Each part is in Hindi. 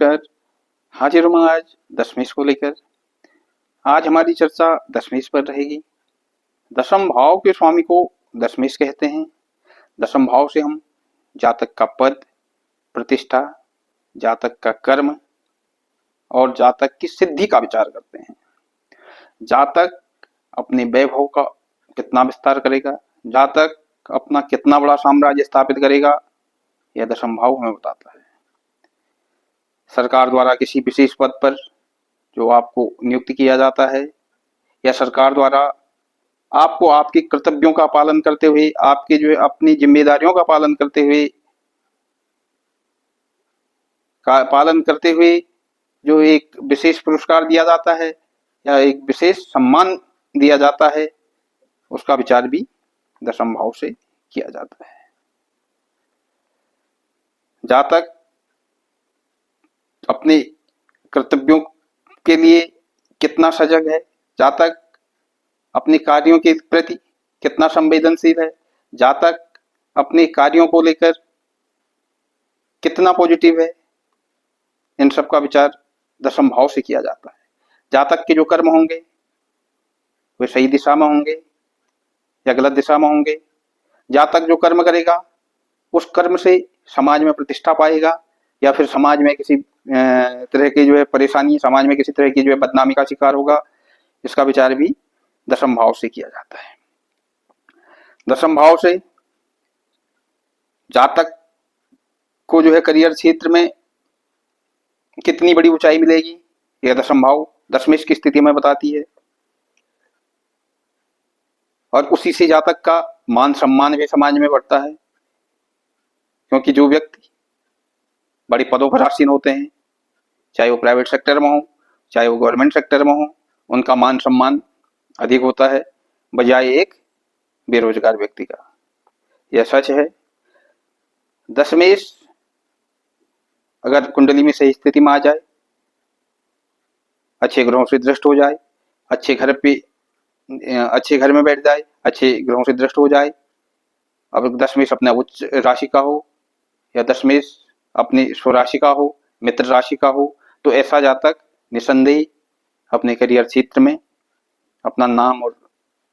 नमस्कार। हाजिर हूँ मैं आज दशमेश को लेकर। आज हमारी चर्चा दशमेश पर रहेगी। दशम भाव के स्वामी को दशमेश कहते हैं। दशम भाव से हम जातक का पद, प्रतिष्ठा, जातक का कर्म और जातक की सिद्धि का विचार करते हैं। जातक अपने वैभव का कितना विस्तार करेगा, जातक अपना कितना बड़ा साम्राज्य स्थापित करेगा, यह दशम भाव हमें बताता है। सरकार द्वारा किसी विशेष पद पर जो आपको नियुक्त किया जाता है, या सरकार द्वारा आपको आपके कर्तव्यों का पालन करते हुए, आपके जो है अपनी जिम्मेदारियों का पालन करते हुए जो एक विशेष पुरस्कार दिया जाता है या एक विशेष सम्मान दिया जाता है, उसका विचार भी दशम भाव से किया जाता है। जातक अपने कर्तव्यों के लिए कितना सजग है, जातक अपने कार्यों के प्रति कितना संवेदनशील है, जातक अपने कार्यों को लेकर कितना पॉजिटिव है, इन सब का विचार दशम भाव से किया जाता है। जातक के जो कर्म होंगे वे सही दिशा में होंगे या गलत दिशा में होंगे। जातक जो कर्म करेगा उस कर्म से समाज में प्रतिष्ठा पाएगा या फिर समाज में किसी तरह की जो है परेशानी, समाज में किसी तरह की जो है बदनामी का शिकार होगा, इसका विचार भी दशम भाव से किया जाता है। दशम भाव से जातक को जो है करियर क्षेत्र में कितनी बड़ी ऊंचाई मिलेगी, यह दशम भाव दशमेश की स्थिति में बताती है। और उसी से जातक का मान सम्मान भी समाज में बढ़ता है, क्योंकि जो व्यक्ति बड़े पदों पर आसीन होते हैं, चाहे वो प्राइवेट सेक्टर में हो चाहे वो गवर्नमेंट सेक्टर में हो, उनका मान सम्मान अधिक होता है बजाय एक बेरोजगार व्यक्ति का। यह सच है। दशमेश अगर कुंडली में सही स्थिति में आ जाए, अच्छे ग्रहों से दृष्ट हो जाए, अच्छे घर में बैठ जाए, अच्छे ग्रहों से दृष्ट हो जाए, अब दशमेश अपने उच्च राशि का हो या दशमेश अपनी स्वराशि का हो, मित्र राशि का हो, तो ऐसा जातक निसंदेह अपने करियर क्षेत्र में अपना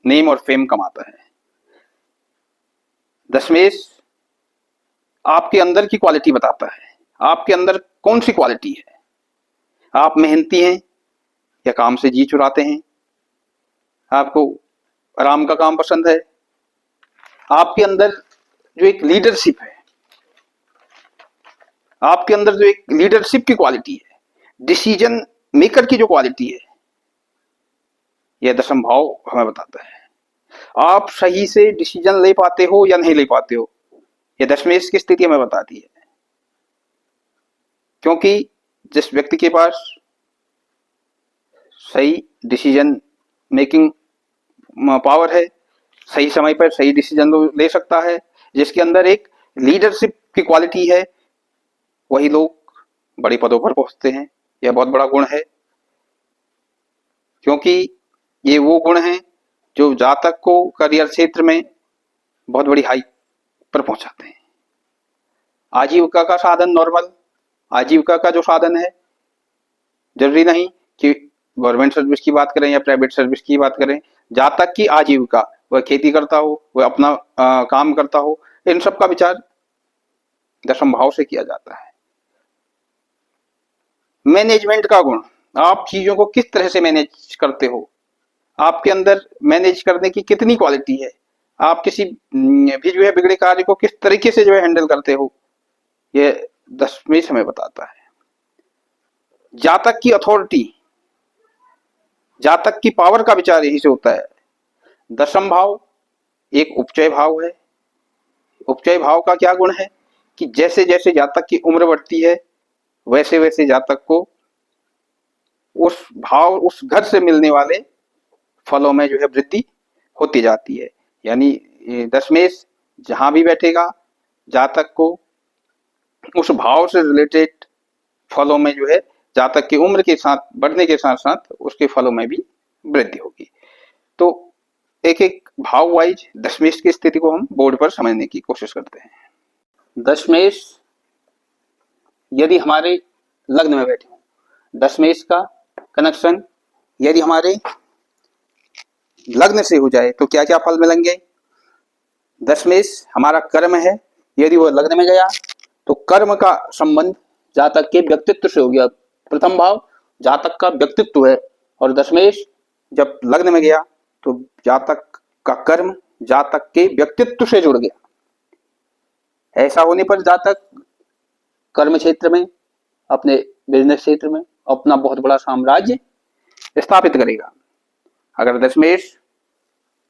नेम और फेम कमाता है। दशमेश आपके अंदर की क्वालिटी बताता है। आपके अंदर कौन सी क्वालिटी है? आप मेहनती हैं या काम से जी चुराते हैं? आपको आराम का काम पसंद है? आपके अंदर जो एक लीडरशिप है, आपके अंदर जो एक लीडरशिप की क्वालिटी है, डिसीजन मेकर की जो क्वालिटी है, यह दशम भाव हमें बताता है। आप सही से डिसीजन ले पाते हो या नहीं ले पाते हो, यह दशमेश की स्थिति हमें बताती है। क्योंकि जिस व्यक्ति के पास सही डिसीजन मेकिंग पावर है, सही समय पर सही डिसीजन ले सकता है, जिसके अंदर एक लीडरशिप की क्वालिटी है, वही लोग बड़े पदों पर पहुंचते हैं। यह बहुत बड़ा गुण है, क्योंकि ये वो गुण हैं जो जातक को करियर क्षेत्र में बहुत बड़ी हाइट पर पहुंचाते हैं। आजीविका का साधन, नॉर्मल आजीविका का जो साधन है, जरूरी नहीं कि गवर्नमेंट सर्विस की बात करें या प्राइवेट सर्विस की बात करें, जातक की आजीविका, वह खेती करता हो, वह अपना काम करता हो, इन सब का विचार दशम भाव से किया जाता है। मैनेजमेंट का गुण, आप चीजों को किस तरह से मैनेज करते हो, आपके अंदर मैनेज करने की कितनी क्वालिटी है, आप किसी भी जो है बिगड़े कार्य को किस तरीके से जो है हैंडल करते हो, यह दशमेश हमें बताता है। जातक की अथॉरिटी, जातक की पावर का विचार यही से होता है। दशम भाव एक उपचय भाव है। उपचय भाव का क्या गुण है कि जैसे जैसे जातक की उम्र बढ़ती है, वैसे वैसे जातक को उस घर से मिलने वाले फलों में जो है वृद्धि होती जाती है। यानी दशमेश जहां भी बैठेगा, जातक को उस भाव से रिलेटेड फलों में जो है जातक की उम्र के साथ बढ़ने के साथ साथ उसके फलों में भी वृद्धि होगी। तो एक एक भाव वाइज दशमेश की स्थिति को हम बोर्ड पर समझने की कोशिश करते हैं। दशमेश यदि हमारे लग्न में बैठे हों। दशमेश का कनेक्शन यदि हमारे लग्न से हो जाए तो क्या क्या फल मिलेंगे। दशमेश हमारा कर्म है, यदि वो लग्न में गया तो कर्म का संबंध जातक के व्यक्तित्व से हो गया। प्रथम भाव जातक का व्यक्तित्व है और दशमेश जब लग्न में गया तो जातक का कर्म जातक के व्यक्तित्व से जुड़ गया। ऐसा होने पर जातक कर्म क्षेत्र में, अपने बिजनेस क्षेत्र में अपना बहुत बड़ा साम्राज्य स्थापित करेगा। अगर दशमेश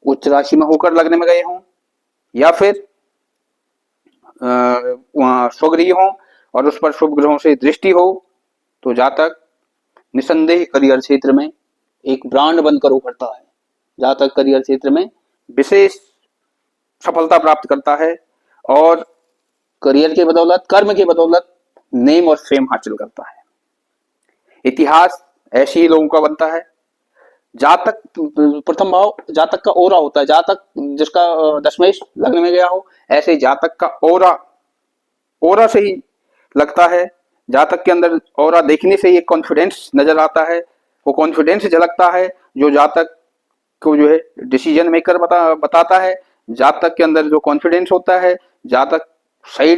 उच्च राशि में होकर लग्न में गए हों या फिर वहां स्वगृह हो और उस पर शुभ ग्रहों से दृष्टि हो तो जातक निसंदेह करियर क्षेत्र में एक ब्रांड बनकर उभरता है। जातक करियर क्षेत्र में विशेष सफलता प्राप्त करता है और करियर के बदौलत, कर्म के बदौलत नेम और फेम हासिल करता है। इतिहास ऐसे ही लोगों का बनता है। जातक प्रथम भाव जातक का ओरा होता है। जातक जिसका दशमेश लग्न में गया हो, ऐसे जातक का ओरा से ही लगता है। जातक के अंदर ओरा देखने से ही एक कॉन्फिडेंस नजर आता है। वो कॉन्फिडेंस झलकता है जो जातक को जो है डिसीजन मेकर बताता है। जातक के अंदर जो कॉन्फिडेंस होता है, जातक सही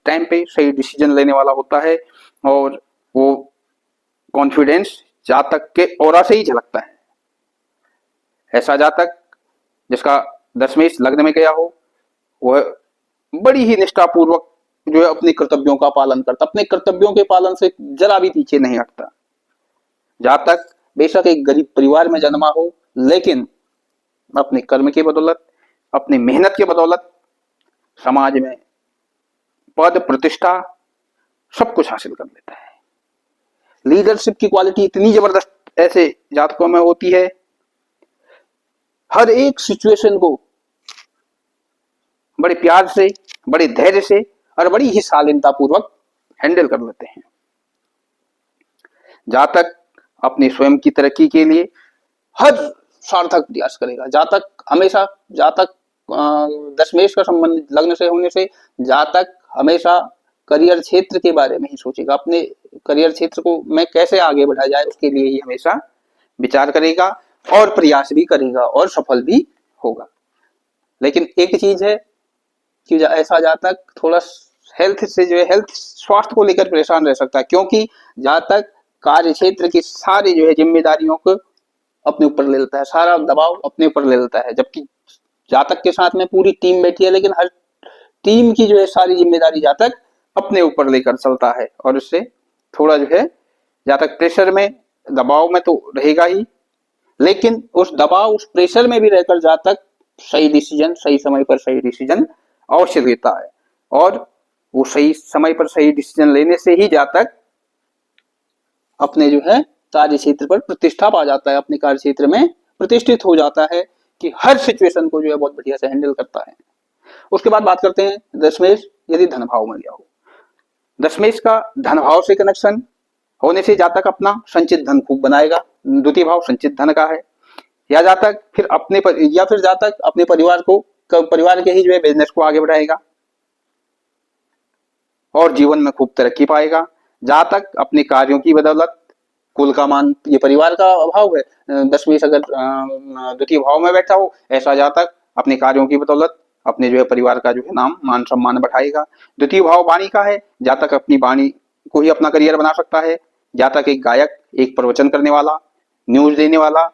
टाइम पे सही डिसीजन लेने वाला होता है और वो कॉन्फिडेंस जातक के ओरा से ही झलकता है। ऐसा जातक जिसका दशमेश लग्न में गया हो वह बड़ी ही निष्ठापूर्वक जो है अपने कर्तव्यों का पालन करता, अपने कर्तव्यों के पालन से जरा भी पीछे नहीं हटता। जातक बेशक एक गरीब परिवार में जन्मा हो लेकिन अपने कर्म की बदौलत, अपनी मेहनत की बदौलत समाज में पद प्रतिष्ठा सब कुछ हासिल कर लेता है। लीडरशिप की क्वालिटी इतनी जबरदस्त ऐसे जातकों में होती है, हर एक सिचुएशन को बड़े प्यार से, बड़े धैर्य से और बड़ी ही शालीनता पूर्वक हैंडल कर लेते हैं। जातक अपनी स्वयं की तरक्की के लिए हर सार्थक प्रयास करेगा। जातक हमेशा दशमेश का संबंध लग्न से होने से जातक हमेशा करियर क्षेत्र के बारे में ही सोचेगा। अपने करियर क्षेत्र को मैं कैसे आगे बढ़ाया जाए उसके लिए ही हमेशा विचार करेगा और प्रयास भी करेगा और सफल भी होगा। लेकिन एक चीज है कि ऐसा जातक थोड़ा हेल्थ से जो है हेल्थ स्वास्थ्य को लेकर परेशान रह सकता है, क्योंकि जातक कार्य क्षेत्र की सारी जो है जिम्मेदारियों को अपने ऊपर ले लेता है, सारा दबाव अपने ऊपर ले लेता है। जबकि जातक के साथ में पूरी टीम बैठी है लेकिन हर टीम की जो है सारी जिम्मेदारी जातक अपने ऊपर लेकर चलता है और उससे थोड़ा जो है जातक प्रेशर में, दबाव में तो रहेगा ही, लेकिन उस दबाव, उस प्रेशर में भी रहकर जातक सही डिसीजन, सही समय पर सही डिसीजन अवश्य लेता है और वो सही समय पर सही डिसीजन लेने से ही जातक अपने जो है कार्य क्षेत्र पर प्रतिष्ठा पा जाता है, अपने कार्य क्षेत्र में प्रतिष्ठित हो जाता है कि हर सिचुएशन को जो है बहुत बढ़िया से हैंडल करता है। उसके बाद बात करते हैं दशमेश यदि धन भाव में गया हो। दशमेश का धन भाव से कनेक्शन होने से जातक अपना संचित धन खूब बनाएगा। द्वितीय भाव संचित धन का है। या जातक फिर जातक अपने परिवार के ही जो है बिजनेस को आगे बढ़ाएगा और जीवन में खूब तरक्की पाएगा। जातक अपने कार्यों की बदौलत कुल का मान, ये परिवार का अभाव है, दशमेश अगर द्वितीय भाव में बैठा हो, ऐसा जातक अपने कार्यों की बदौलत अपने जो है परिवार का जो है नाम, मान, सम्मान बढ़ाएगा। द्वितीय भाव वाणी का है। जातक अपनी वाणी को ही अपना करियर बना सकता है। जातक एक गायक, एक प्रवचन करने वाला, न्यूज देने वाला,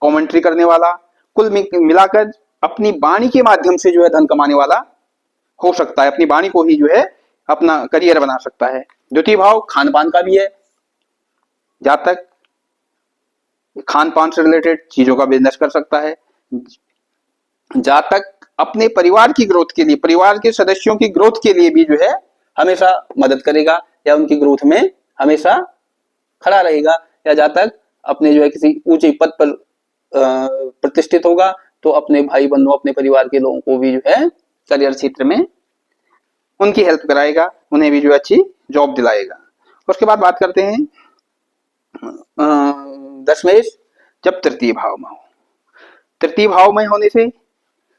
कमेंट्री करने वाला, कुल मिलाकर अपनी वाणी के माध्यम से जो है धन कमाने वाला हो सकता है। अपनी वाणी को ही जो है अपना करियर बना सकता है। द्वितीय भाव खान पान का भी है। जातक खान पान से रिलेटेड चीजों का बिजनेस कर सकता है। जातक अपने परिवार की ग्रोथ के लिए, परिवार के सदस्यों की ग्रोथ के लिए भी जो है हमेशा मदद करेगा या उनकी ग्रोथ में हमेशा खड़ा रहेगा। या जातक अपने जो है किसी ऊंचे पद पर प्रतिष्ठित होगा तो अपने भाई बंधुओं, अपने परिवार के लोगों को भी जो है करियर क्षेत्र में उनकी हेल्प कराएगा, उन्हें भी जो अच्छी जॉब दिलाएगा। उसके बाद बात करते हैं दशमेश जब तृतीय भाव में हो। तृतीय भाव में होने से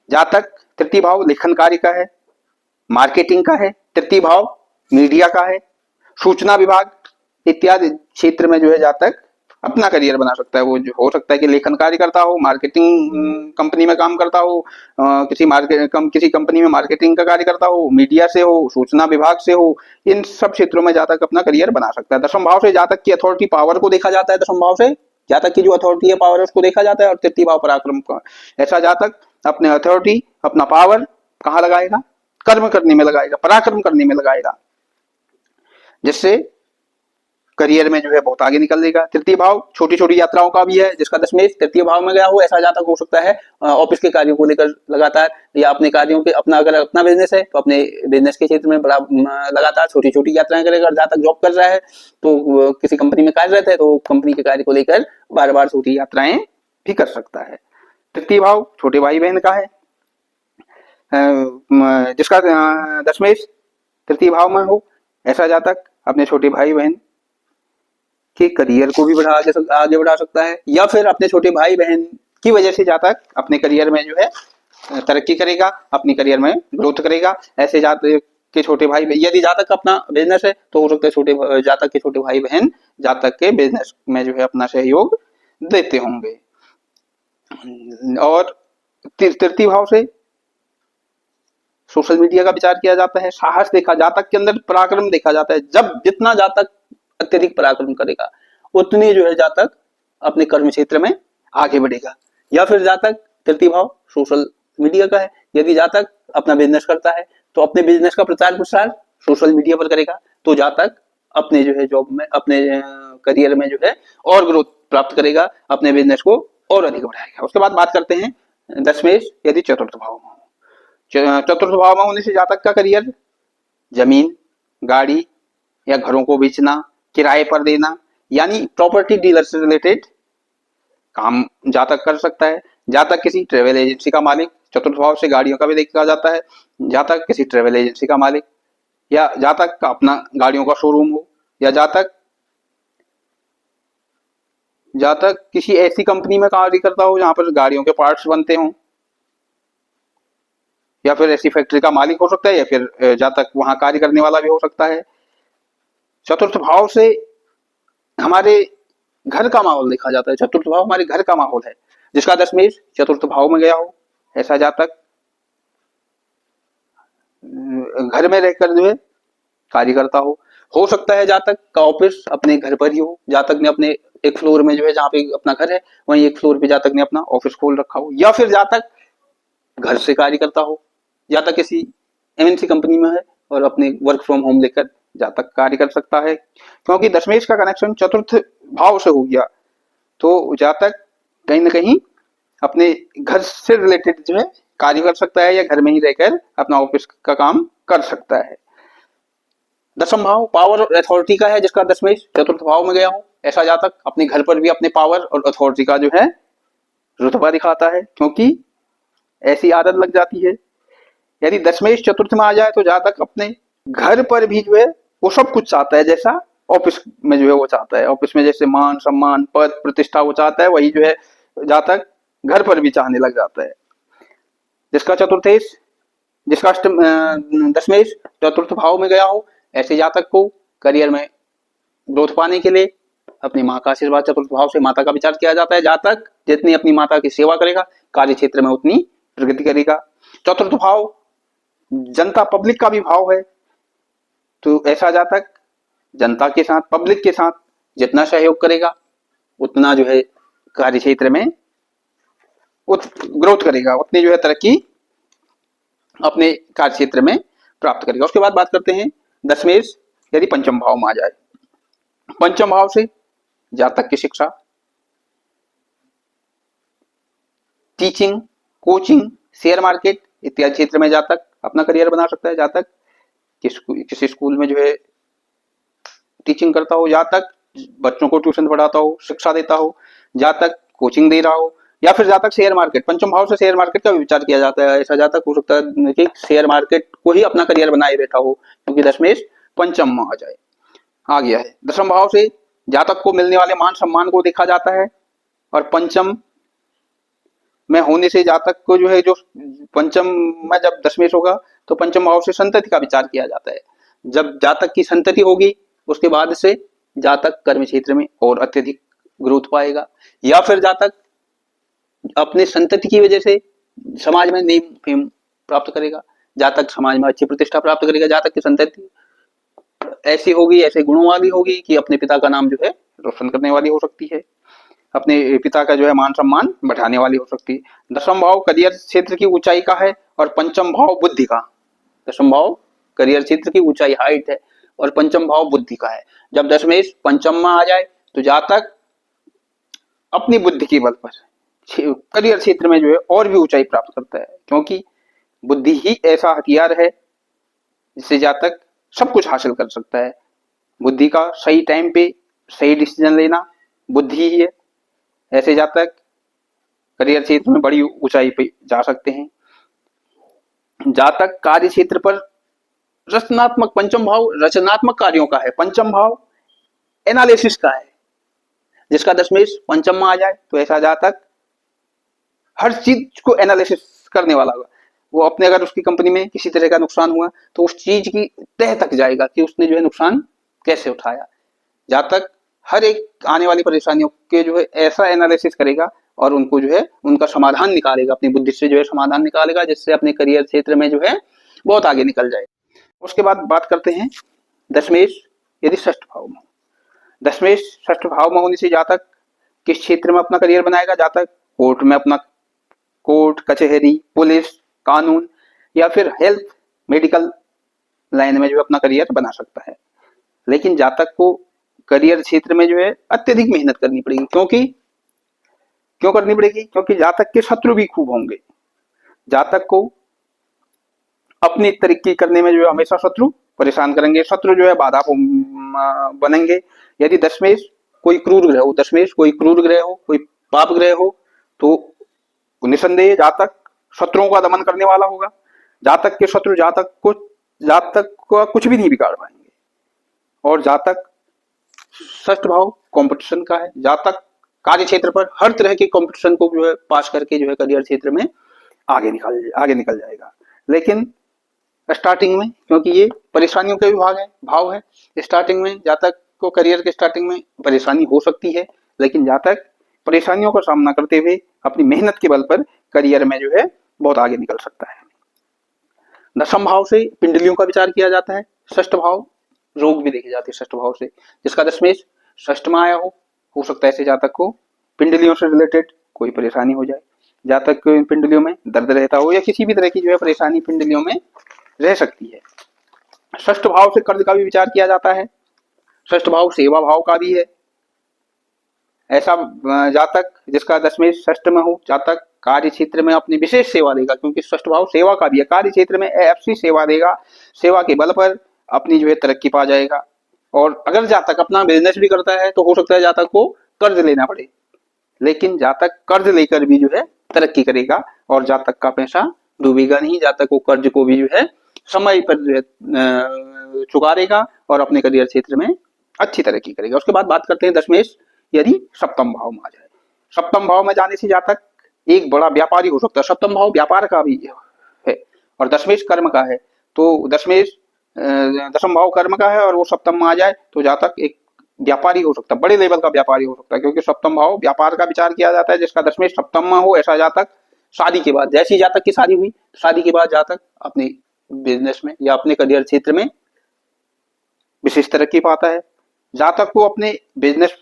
जातक, तृतीय भाव लेखन कार्य का है, मार्केटिंग का है, तृतीय भाव मीडिया का है, सूचना विभाग, इत्यादि क्षेत्र में जो है जातक अपना करियर बना सकता है। वो जो हो सकता है कि लेखन कार्य करता हो, मार्केटिंग कंपनी में काम करता हो, किसी कंपनी में मार्केटिंग का कार्य करता हो, मीडिया से हो, सूचना विभाग से हो, इन सब क्षेत्रों में जातक अपना करियर बना सकता है। दशम भाव से जातक की अथॉरिटी पावर को देखा जाता है। दशम भाव से जातक की जो अथॉरिटी है, पावर है, उसको देखा जाता है। और तृतीय भाव पराक्रम का, ऐसा जातक अपने अथॉरिटी, अपना पावर कहाँ लगाएगा? कर्म करने में लगाएगा, पराक्रम करने में लगाएगा, जिससे करियर में जो है बहुत आगे निकल लेगा। तृतीय भाव छोटी छोटी यात्राओं का भी है, जिसका दशमेश तृतीय भाव में गया हो, ऐसा जातक हो सकता है ऑफिस के कार्यों को लेकर लगातार, या अपने कार्यों के अगर अपना बिजनेस है तो अपने बिजनेस के क्षेत्र में बड़ा लगातार छोटी छोटी यात्राएं करेगा। और जातक जॉब कर रहा है तो किसी कंपनी में कार्यरत है तो कंपनी के कार्य को लेकर बार बार छोटी यात्राएं भी कर सकता है। तृतीय भाव छोटे भाई बहन का है, जिसका दशमेश तृतीय भाव में हो, ऐसा जातक अपने छोटे भाई बहन के करियर को भी आगे बढ़ा सकता है, या फिर अपने छोटे भाई बहन की वजह से जातक अपने करियर में जो है तरक्की करेगा, अपने करियर में ग्रोथ करेगा। ऐसे जातक के छोटे भाई, यदि जातक का अपना बिजनेस है तो हो सकता है जातक के छोटे भाई बहन जातक के बिजनेस में जो है अपना सहयोग देते होंगे। और तृतीय भाव से सोशल मीडिया का विचार किया जाता है। साहस देखा जातक के अंदर, पराक्रम देखा जाता है। जब जितना जातक अत्यधिक पराक्रम करेगा उतनी जो है जातक अपने कर्म क्षेत्र में आगे बढ़ेगा। या फिर जातक तृतीय भाव सोशल मीडिया का है, यदि जातक अपना बिजनेस करता है तो अपने बिजनेस का प्रचार प्रसार सोशल मीडिया पर करेगा, तो जातक अपने जो है जॉब में, अपने करियर में जो है और ग्रोथ प्राप्त करेगा, अपने बिजनेस को और अधिक बढ़ाएगा। उसके बाद बात करते हैं दशमेश यदि चतुर्थ भाव में हो। चतुर्थ भाव में होने से जातक का करियर जमीन, गाड़ी या घरों को बेचना, किराए पर देना, यानी प्रॉपर्टी डीलर से रिलेटेड काम जातक कर सकता है। जातक किसी ट्रेवल एजेंसी का मालिक, चतुर्थ भाव से गाड़ियों का भी देखा जाता है। जातक किसी ट्रेवल एजेंसी का मालिक, या जातक का अपना गाड़ियों का शोरूम हो, या जातक किसी ऐसी कंपनी में कार्य करता हो जहां पर गाड़ियों के पार्ट्स बनते हों, या फिर ऐसी फैक्ट्री का मालिक हो सकता है, या फिर जातक वहां कार्य करने वाला भी हो सकता है। चतुर्थ भाव से हमारे घर का माहौल देखा जाता है। चतुर्थ भाव हमारे घर का माहौल है, जिसका दशमेश चतुर्थ भाव में गया हो, ऐसा जातक घर में रहकर जो है कार्य करता हो सकता है जातक का ऑफिस अपने घर पर ही हो। जातक ने अपने एक फ्लोर में जो है, जहाँ पे अपना घर है वहीं एक फ्लोर पे जातक ने अपना ऑफिस खोल रखा हो, या फिर जातक घर से कार्य करता हो। जातक किसी एमएनसी कंपनी में है और अपने वर्क फ्रॉम होम लेकर जातक कार्य कर सकता है। क्योंकि दशमेश का कनेक्शन चतुर्थ भाव से हो गया तो जातक कहीं ना कहीं अपने घर से रिलेटेड जो है कार्य कर सकता है, या घर में ही रहकर अपना ऑफिस का काम कर सकता है। दशम भाव पावर और अथॉरिटी का है, जिसका दशमेश चतुर्थ भाव में गया हो, ऐसा जातक अपने घर पर भी अपने पावर और अथॉरिटी का जो है रुतबा दिखाता है, क्योंकि ऐसी आदत लग जाती है। यदि दशमेश चतुर्थ में आ जाए तो जातक अपने घर पर भी जो है वो सब कुछ चाहता है, जैसा ऑफिस में जो है वो चाहता है। ऑफिस में जैसे मान सम्मान पद प्रतिष्ठा वो चाहता है, वही जो है जातक घर पर भी चाहने लग जाता है। जिसका दशमेश चतुर्थ भाव में गया हो, ऐसे जातक को करियर में ग्रोथ पाने के लिए अपनी माँ का आशीर्वाद, चतुर्थ भाव से माता का विचार किया जाता है। जातक जितनी अपनी माता की सेवा करेगा कार्य क्षेत्र में उतनी प्रगति करेगा। चतुर्थ भाव जनता पब्लिक का भी भाव है, तो ऐसा जातक जनता के साथ, पब्लिक के साथ जितना सहयोग करेगा उतना जो है कार्य क्षेत्र में ग्रोथ करेगा, उतनी जो है तरक्की अपने कार्य क्षेत्र में प्राप्त करेगा। उसके बाद बात करते हैं दशमेश यदि पंचम भाव में आ जाए। पंचम भाव से जातक की शिक्षा, टीचिंग, कोचिंग, शेयर मार्केट इत्यादि क्षेत्र में जातक अपना करियर बना सकता है। जातक किसी स्कूल में जो है टीचिंग करता हो, जातक बच्चों को ट्यूशन पढ़ाता हो, शिक्षा देता हो, जातक कोचिंग दे रहा हो, या फिर जातक शेयर मार्केट, पंचम भाव से शेयर मार्केट का भी विचार किया जाता है। ऐसा जातक हो सकता है कि शेयर मार्केट को ही अपना करियर बनाए बैठा हो, क्योंकि दशमेश पंचम में आ गया है। दशम भाव से जातक को मिलने वाले मान सम्मान को देखा जाता है, और पंचम में होने से जातक को जो है, जो पंचम में जब दशमेश होगा तो पंचम भाव से संतति का विचार किया जाता है। जब जातक की संतति होगी उसके बाद से जातक कर्म क्षेत्र में और अत्यधिक ग्रोथ पाएगा, या फिर जातक अपने संतति की वजह से समाज में नेम फेम प्राप्त करेगा, जातक समाज में अच्छी प्रतिष्ठा प्राप्त करेगा। जातक की संतति ऐसी होगी, ऐसे गुणों वाली होगी कि अपने पिता का नाम जो है रोशन करने वाली हो सकती है, अपने पिता का जो है मान सम्मान बढ़ाने वाली हो सकती है। दशम भाव करियर क्षेत्र की ऊंचाई का है और पंचम भाव बुद्धि का। दशम भाव करियर क्षेत्र की ऊंचाई हाइट है और पंचम भाव बुद्धि का है। जब दशमेश पंचम में आ जाए तो जातक अपनी बुद्धि के बल पर करियर क्षेत्र में जो है और भी ऊंचाई प्राप्त करता है, क्योंकि बुद्धि ही ऐसा हथियार है जिससे जातक सब कुछ हासिल कर सकता है। बुद्धि का सही टाइम पे सही डिसीजन लेना बुद्धि ही है। ऐसे जातक करियर क्षेत्र में बड़ी ऊंचाई पे जा सकते हैं। जातक कार्य क्षेत्र पर रचनात्मक, पंचम भाव रचनात्मक कार्यों का है, पंचम भाव एनालिसिस का है। जिसका दशमेश पंचम में आ जाए तो ऐसा जातक हर चीज को एनालिसिस करने वाला होगा। वो अपने अगर उसकी कंपनी में किसी तरह का नुकसान हुआ तो उस चीज की तह तक जाएगा कि उसने जो है नुकसान कैसे उठाया। जातक हर एक आने वाली परेशानियों के जो है ऐसा एनालिसिस करेगा और उनको जो है उनका समाधान निकालेगा, अपनी बुद्धि से जो है समाधान निकालेगा, जिससे अपने करियर क्षेत्र में जो है बहुत आगे निकल जाए। उसके बाद बात करते हैं दशमेश यदि षष्ठ भाव में। दशमेश षष्ठ भाव में होने से जातक किस क्षेत्र में अपना करियर बनाएगा? जातक कोर्ट में अपना, कोर्ट कचहरी पुलिस कानून या फिर हेल्थ मेडिकल लाइन में जो है अपना करियर बना सकता है। लेकिन जातक को करियर क्षेत्र में जो है अत्यधिक मेहनत करनी पड़ेगी। क्यों करनी पड़ेगी? क्योंकि जातक के शत्रु भी खूब होंगे। जातक को अपनी तरक्की करने में जो है हमेशा शत्रु परेशान करेंगे, शत्रु जो है बाधा बनेंगे। यदि दशमेश कोई क्रूर ग्रह हो, दशमेश कोई क्रूर ग्रह हो, कोई पाप ग्रह हो, तो निसंदेह जातक शत्रुओं का दमन करने वाला होगा। जातक के शत्रु जातक को कुछ भी नहीं बिगाड़ पाएंगे। और जातक षष्ठ भाव कंपटीशन का है। जातक कार्य क्षेत्र पर हर तरह के कंपटीशन को जो है पास करके जो है करियर क्षेत्र में आगे निकल जाएगा। लेकिन स्टार्टिंग में, क्योंकि ये परेशानियों के भाव है, स्टार्टिंग में जातक को करियर के स्टार्टिंग में परेशानी हो सकती है, लेकिन जातक परेशानियों का सामना करते हुए अपनी मेहनत के बल पर करियर में जो है बहुत आगे निकल सकता है। दशम भाव से पिंडलियों का विचार किया जाता है। षष्ठ भाव रोग भी देखे जाते हैं षष्ठ भाव से। जिसका दशमेश षष्ठ में आया हो सकता है ऐसे जातक को पिंडलियों से रिलेटेड कोई परेशानी हो जाए, जातक को पिंडलियों में दर्द रहता हो या किसी भी तरह की जो है परेशानी पिंडलियों में रह सकती है। षष्ठ भाव से कर्ज का भी विचार किया जाता है। षष्ठ भाव सेवा भाव का भी है। ऐसा जातक जिसका दशमेश षष्ठ में हो, जातक कार्य क्षेत्र में अपनी विशेष सेवा देगा, क्योंकि षष्ठ भाव सेवा का भी है। कार्य क्षेत्र में ऐसी सेवा देगा, सेवा के बल पर अपनी जो है तरक्की पा जाएगा। और अगर जातक अपना बिजनेस भी करता है तो हो सकता है जातक को कर्ज लेना पड़े, लेकिन जातक कर्ज लेकर भी जो है तरक्की करेगा और जातक का पैसा डूबेगा नहीं। जातक को कर्ज को भी जो है समय पर जो है चुका देगा और अपने करियर क्षेत्र में अच्छी तरक्की करेगा। उसके बाद बात करते हैं दशमेश यदि सप्तम भाव में आ जाए। सप्तम भाव में जाने से जातक एक बड़ा व्यापारी हो सकता है। सप्तम भाव व्यापार का भी है और दशमेश कर्म का है। तो दशम भाव कर्म का है और वो सप्तम में आ जाए तो जातक एक व्यापारी हो सकता है, बड़े लेवल का व्यापारी हो सकता है, क्योंकि सप्तम भाव व्यापार का विचार किया जाता है। जिसका दशमेश सप्तम में हो ऐसा जातक शादी के बाद, जैसी जातक की शादी हुई, शादी के बाद जातक अपने बिजनेस में या अपने करियर क्षेत्र में विशेष तरक्की पाता है। जातक को अपने बिजनेस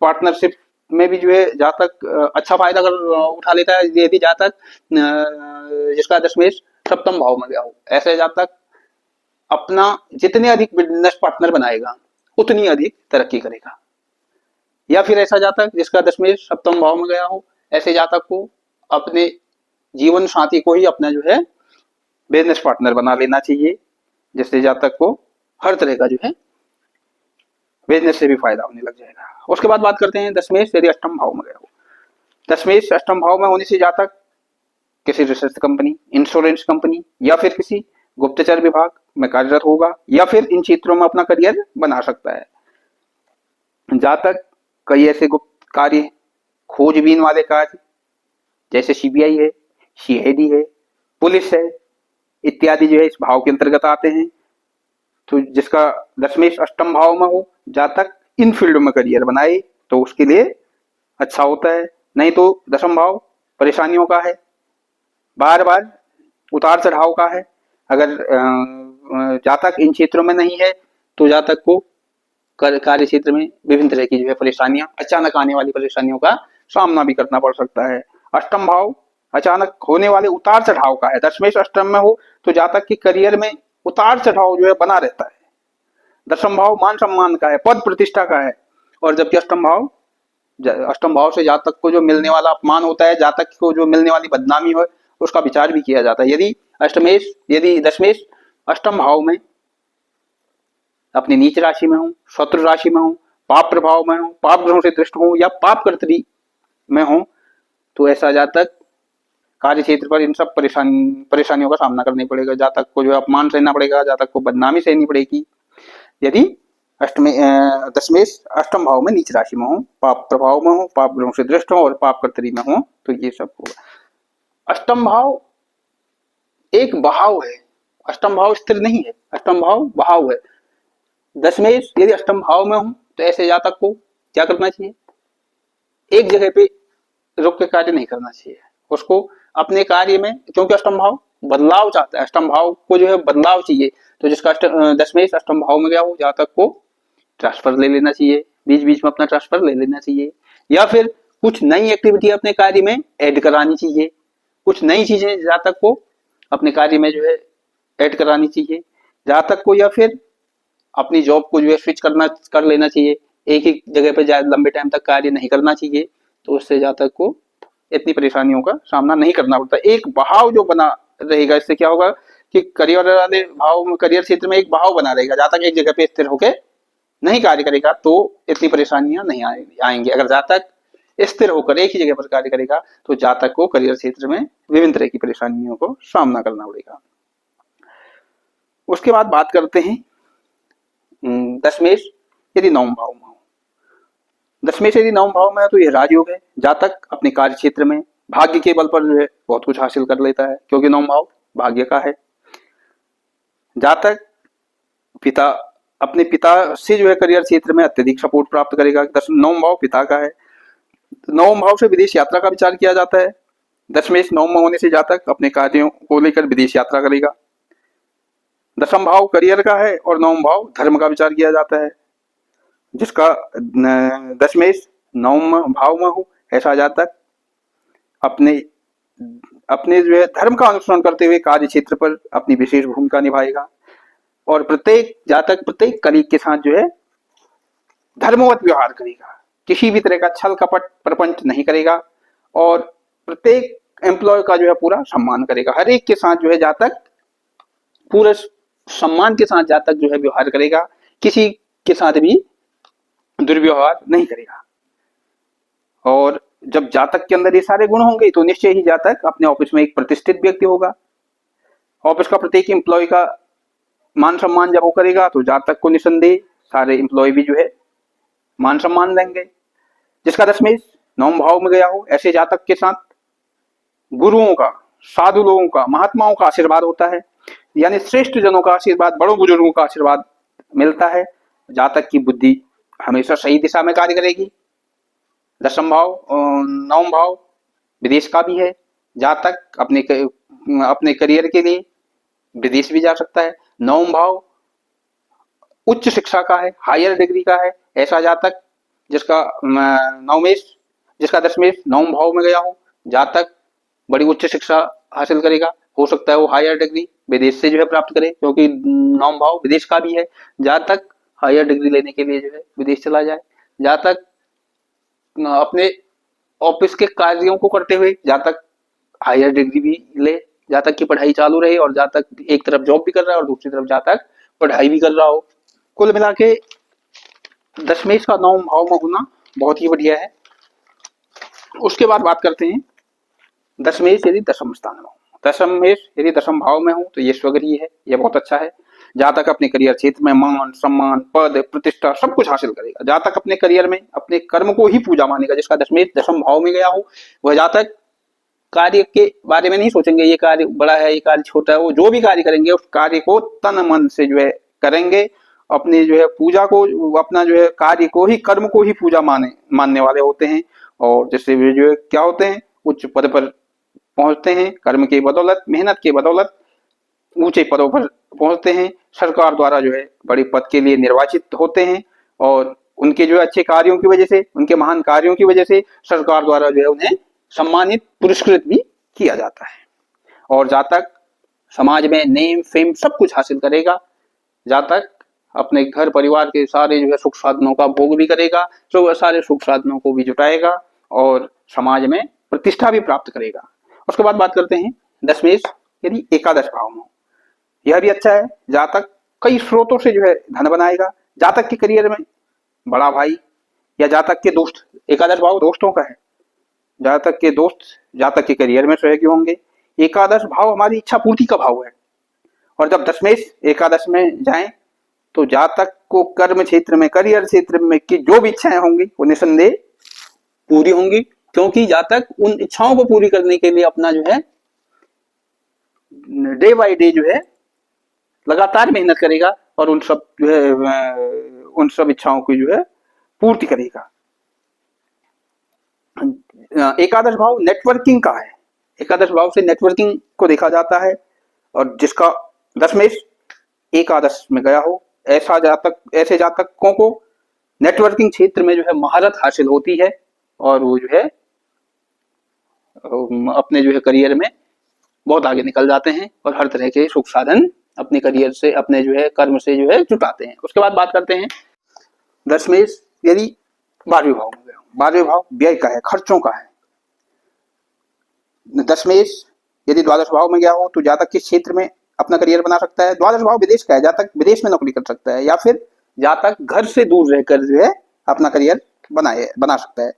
पार्टनरशिप में भी जो है जातक अच्छा फायदा उठा लेता है। यदि जातक जिसका दशमेश सप्तम भाव में गया हो, ऐसे जातक अपना जितने अधिक बिजनेस पार्टनर बनाएगा उतनी अधिक तरक्की करेगा। या फिर ऐसा जातक जिसका दशमेश सप्तम भाव में गया हो, ऐसे जातक को अपने जीवन साथी को ही अपना जो है बिजनेस पार्टनर बना लेना चाहिए, जिससे जातक को हर तरह का जो है बिजनेस से भी फायदा होने लग जाएगा। उसके बाद बात करते हैं दशमेश यदि अष्टम भाव में गया हो। दशमेश अष्टम भाव में होने से जातक किसी रिसर्च कंपनी, इंश्योरेंस कंपनी या फिर किसी गुप्तचर विभाग में कार्यरत होगा या फिर इन क्षेत्रों में अपना करियर बना सकता है। जातक कई ऐसे गुप्त कार्य, खोजबीन वाले कार्य जैसे सीबीआई है, सीआईडी है, पुलिस है इत्यादि जो है इस भाव के अंतर्गत आते हैं। तो जिसका दशमेश अष्टम भाव में हो, जातक इन फील्डों में करियर बनाए तो उसके लिए अच्छा होता है। नहीं तो दशम भाव परेशानियों का है, बार बार उतार चढ़ाव का है। अगर जातक इन क्षेत्रों में नहीं है तो जातक को कार्य क्षेत्र में विभिन्न तरह की जो है परेशानियां, अचानक आने वाली परेशानियों का सामना भी करना पड़ सकता है। अष्टम भाव अचानक होने वाले उतार चढ़ाव का है। दशमेश अष्टम में हो तो जातक के करियर में उतार चढ़ाव जो है बना रहता है। दशम भाव मान सम्मान का है, पद प्रतिष्ठा का है। और जबकि अष्टम भाव से जातक को जो मिलने वाला अपमान होता है, जातक को जो मिलने वाली बदनामी हो, उसका विचार भी किया जाता है। यदि दशमेश अष्टम भाव में अपनी नीच राशि में हो, शत्रु राशि में हो, पाप प्रभाव में हो, पाप ग्रहों से दृष्ट हो या पाप कर्तरी में हो, तो ऐसा जातक कार्य क्षेत्र पर इन सब परेशानियों का सामना करना पड़ेगा। जातक को जो अपमान सहना पड़ेगा, जातक को बदनामी सहनी पड़ेगी। यदि दशमेश अष्टम भाव में नीच राशि में हो, पाप प्रभाव में हो, पाप ग्रहों से दृष्ट हो और पाप कर्तरी में हो, तो ये सब होगा। अष्टम भाव एक बहाव है, अष्टम भाव स्थिर नहीं है, अष्टम भाव बहाव है। दशमेश यदि अष्टम भाव में हो तो ऐसे जातक को क्या करना चाहिए, एक जगह पे रुक के कार्य नहीं करना चाहिए। उसको अपने कार्य में, क्योंकि अष्टम भाव बदलाव चाहता है, अष्टम भाव को जो है बदलाव चाहिए, तो जिसका दशमेश अष्टम भाव में गया हो, जातक को ट्रांसफर ले लेना चाहिए, बीच बीच में अपना ट्रांसफर ले लेना चाहिए, या फिर कुछ नई एक्टिविटी अपने कार्य में ऐड करानी चाहिए, कुछ नई चीजें जातक को अपने कार्य में जो है ऐड करानी चाहिए जातक को, या फिर अपनी जॉब को जो है स्विच कर लेना चाहिए। एक ही जगह पे ज्यादा लंबे टाइम तक कार्य नहीं करना चाहिए, तो उससे जातक को इतनी परेशानियों का सामना नहीं करना पड़ता। एक बहाव जो बना रहेगा, इससे क्या होगा कि करियर वाले भाव में, करियर क्षेत्र में एक बहाव बना रहेगा। जातक एक जगह पे स्थिर होकर नहीं कार्य करेगा तो इतनी परेशानियां नहीं आएंगी। अगर जातक स्थिर होकर एक ही जगह पर कार्य करेगा तो जातक को करियर क्षेत्र में विभिन्न तरह की परेशानियों को सामना करना पड़ेगा। उसके बाद बात करते हैं दशमेश यदि नवम भाव में हो। दशमेश यदि नवम भाव में है तो यह राजयोग है। जातक अपने कार्य क्षेत्र में भाग्य के बल पर जो है बहुत कुछ हासिल कर लेता है, क्योंकि नवम भाव भाग्य का है। जातक अपने पिता से जो है करियर क्षेत्र में अत्यधिक सपोर्ट प्राप्त करेगा। नवम भाव पिता का है। नवम भाव से विदेश यात्रा का विचार किया जाता है। दशमेश नवम में होने से जातक अपने कार्यों को लेकर विदेश यात्रा करेगा। दशम भाव करियर का है और नवम भाव धर्म का विचार किया जाता है। जिसका दशमेश नवम भाव में हो, ऐसा जातक अपने जो है धर्म का अनुसरण करते हुए कार्य क्षेत्र पर अपनी विशेष भूमिका निभाएगा। और प्रत्येक जातक प्रत्येक कलीग के साथ जो है धर्मवत व्यवहार करेगा, किसी भी तरह का छल कपट प्रपंच नहीं करेगा, और प्रत्येक एम्प्लॉय का जो है पूरा सम्मान करेगा। हर एक के साथ जो है जातक पूरे सम्मान के साथ जातक जो है व्यवहार करेगा, किसी के साथ भी दुर्व्यवहार नहीं करेगा। और जब जातक के अंदर ये सारे गुण होंगे तो निश्चय ही जातक अपने ऑफिस में एक प्रतिष्ठित व्यक्ति होगा। ऑफिस का प्रत्येक एम्प्लॉय का मान सम्मान जब वो करेगा तो जातक को निसंदेह सारे एम्प्लॉय भी जो है मान सम्मान देंगे। जिसका दशमेश नवम भाव में गया हो, ऐसे जातक के साथ गुरुओं का, साधु लोगों का, महात्माओं का आशीर्वाद होता है, यानी श्रेष्ठ जनों का आशीर्वाद, बड़ों बुजुर्गों का आशीर्वाद मिलता है। जातक की बुद्धि हमेशा सही दिशा में कार्य करेगी। दशम भाव नवम भाव विदेश का भी है। जातक अपने करियर के लिए विदेश भी जा सकता है। नवम भाव उच्च शिक्षा का है, हायर डिग्री का है। ऐसा जातक जिसका दशमेश नवम भाव में गया हो, जातक बड़ी उच्च शिक्षा हासिल करेगा। हो सकता है वो हायर डिग्री विदेश से जो है प्राप्त करे, क्योंकि नवम भाव विदेश का भी है। जातक हायर डिग्री लेने के लिए जो है विदेश चला जाए। जातक अपने ऑफिस के कार्यों को करते हुए जातक हायर डिग्री भी ले, जातक की पढ़ाई चालू रहे, और जातक एक तरफ जॉब भी कर रहा है और दूसरी तरफ जातक पढ़ाई भी कर रहा हो। कुल मिला के दशमेश का नवम भाव में होना बहुत ही बढ़िया है। उसके बाद बात करते हैं दशमेश यदि दशम स्थान में हो। दशमेश यदि दशम भाव में हो तो ये स्वगृही है, ये बहुत अच्छा है। जातक अपने करियर क्षेत्र में मान सम्मान, पद, प्रतिष्ठा सब कुछ हासिल करेगा। जातक अपने करियर में अपने कर्म को ही पूजा मानेगा। जिसका दशमेश दशम भाव में गया हो, वह जातक कार्य के बारे में नहीं सोचेंगे ये कार्य बड़ा है, ये कार्य छोटा है। वो जो भी कार्य करेंगे उस कार्य को तन मन से जो है करेंगे, अपने जो है पूजा को, अपना जो है कार्य को ही, कर्म को ही पूजा मानने वाले होते हैं। और जैसे वे जो है क्या होते हैं, उच्च पद पर पहुंचते हैं, कर्म की बदौलत, मेहनत की बदौलत ऊंचे पदों पर पहुंचते हैं, सरकार द्वारा जो है बड़े पद के लिए निर्वाचित होते हैं, और उनके जो अच्छे कार्यों की वजह से, उनके महान कार्यों की वजह से सरकार द्वारा जो है उन्हें सम्मानित, पुरस्कृत भी किया जाता है। और जहाँ तक समाज में नेम फेम सब कुछ हासिल करेगा, जहाँ तक अपने घर परिवार के सारे जो है सुख साधनों का भोग भी करेगा, तो सारे सुख साधनों को भी जुटाएगा और समाज में प्रतिष्ठा भी प्राप्त करेगा। उसके बाद बात करते हैं दशमेश यदि एकादश भाव में, यह भी अच्छा है, जहां तक कई स्रोतों से जो है धन बनाएगा, जातक के करियर में बड़ा भाई या जातक के दोस्त, एकादश भाव दोस्तों का है, जातक के दोस्त जातक के करियर में सहयोगी होंगे। एकादश भाव हमारी इच्छा पूर्ति का भाव है, और जब दशमेश एकादश में जाए तो जातक को कर्म क्षेत्र में, करियर क्षेत्र में की जो भी इच्छाएं होंगी वो निसंदेह पूरी होंगी, क्योंकि जातक उन इच्छाओं को पूरी करने के लिए अपना जो है डे बाय डे जो है लगातार मेहनत करेगा और उन सब जो है उन सब इच्छाओं की जो है पूर्ति करेगा। एकादश भाव नेटवर्किंग का है, एकादश भाव से नेटवर्किंग को देखा जाता है, और जिसका दशमेश एकादश में गया हो ऐसे जातकों को नेटवर्किंग क्षेत्र में जो है महारत हासिल होती है, और वो जो है अपने जो है करियर में बहुत आगे निकल जाते हैं और हर तरह के सुख साधन अपने करियर से, अपने जो है कर्म से जो है जुटाते हैं। उसके बाद बात करते हैं दशमेश यदि 12वें भाव में गया, 12वें भाव व्यय का है, खर्चों का है। दशमेश यदि द्वादश भाव में गया हो तो जातक किस क्षेत्र में अपना करियर बना सकता है? द्वादश भाव विदेश का है, जातक विदेश में नौकरी कर सकता है, या फिर जातक घर से दूर रहकर जो है अपना करियर बना सकता है।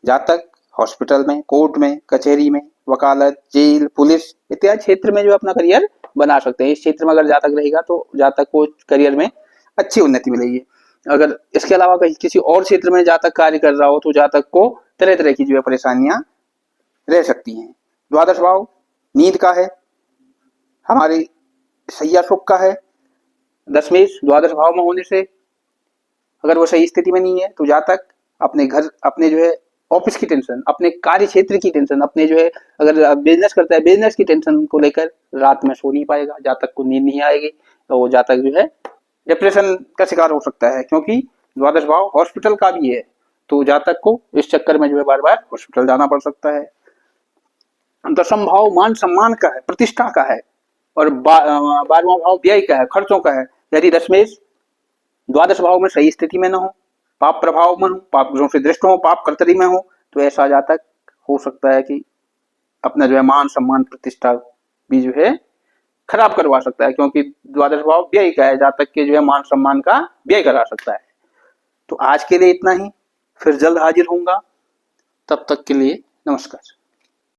जातक हॉस्पिटल में, कोर्ट में, कचहरी में, वकालत, जेल, पुलिस इत्यादि क्षेत्र में जो अपना करियर बना सकते हैं। इस क्षेत्र में अगर जातक रहेगा तो जातक को करियर में अच्छी उन्नति मिलेगी। अगर इसके अलावा कहीं किसी और क्षेत्र में जातक कार्य कर रहा हो तो जातक को तरह तरह की जो है परेशानियां रह सकती हैं। द्वादश भाव नींद का है, हमारे सैया सुख का है। दशमेश द्वादश भाव में होने से अगर वो सही स्थिति में नहीं है तो जातक अपने घर, अपने जो है ऑफिस की टेंशन, अपने कार्य क्षेत्र की टेंशन, अपने जो है अगर बिजनेस करता है बिजनेस की टेंशन को लेकर रात में सो नहीं पाएगा, जातक को नींद नहीं आएगी, तो वो जातक जो है डिप्रेशन का शिकार हो सकता है, क्योंकि द्वादश भाव हॉस्पिटल का भी है, तो जातक को इस चक्कर में जो है बार बार हॉस्पिटल जाना पड़ सकता है। दशम भाव मान सम्मान का है, प्रतिष्ठा का है, और 12वां भाव व्यय का है, खर्चों का है। यदि दशमेश द्वादश भाव में सही स्थिति में न हो, पाप प्रभाव में हो, पाप ग्रहों से दृष्ट हो, पाप कर्तरी में हो, तो ऐसा जातक हो सकता है कि अपना जो है मान सम्मान प्रतिष्ठा भी जो है खराब करवा सकता है, क्योंकि द्वादश भाव व्यय का है, जातक के जो है मान सम्मान का व्यय करा सकता है। तो आज के लिए इतना ही, फिर जल्द हाजिर होऊंगा, तब तक के लिए नमस्कार।